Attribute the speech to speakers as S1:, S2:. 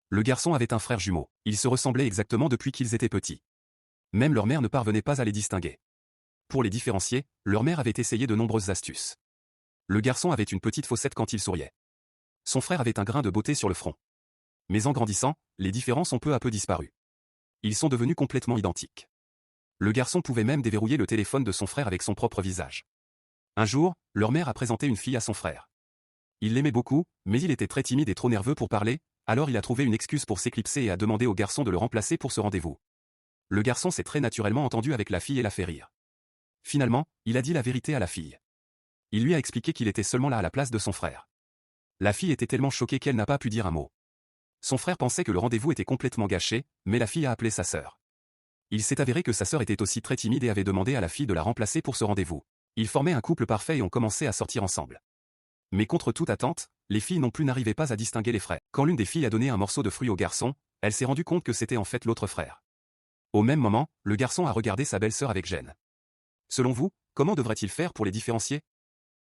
S1: Le garçon avait un frère jumeau. Ils se ressemblaient exactement depuis qu'ils étaient petits. Même leur mère ne parvenait pas à les distinguer. Pour les différencier, leur mère avait essayé de nombreuses astuces. Le garçon avait une petite fossette quand il souriait. Son frère avait un grain de beauté sur le front. Mais en grandissant, les différences ont peu à peu disparu. Ils sont devenus complètement identiques. Le garçon pouvait même déverrouiller le téléphone de son frère avec son propre visage. Un jour, leur mère a présenté une fille à son frère. Il l'aimait beaucoup, mais il était très timide et trop nerveux pour parler, alors il a trouvé une excuse pour s'éclipser et a demandé au garçon de le remplacer pour ce rendez-vous. Le garçon s'est très naturellement entendu avec la fille et l'a fait rire. Finalement, il a dit la vérité à la fille. Il lui a expliqué qu'il était seulement là à la place de son frère. La fille était tellement choquée qu'elle n'a pas pu dire un mot. Son frère pensait que le rendez-vous était complètement gâché, mais la fille a appelé sa sœur. Il s'est avéré que sa sœur était aussi très timide et avait demandé à la fille de la remplacer pour ce rendez-vous. Ils formaient un couple parfait et ont commencé à sortir ensemble. Mais contre toute attente, les filles non plus n'arrivaient pas à distinguer les frères. Quand l'une des filles a donné un morceau de fruit au garçon, elle s'est rendue compte que c'était en fait l'autre frère. Au même moment, le garçon a regardé sa belle-sœur avec gêne. Selon vous, comment devrait-il faire pour les différencier ?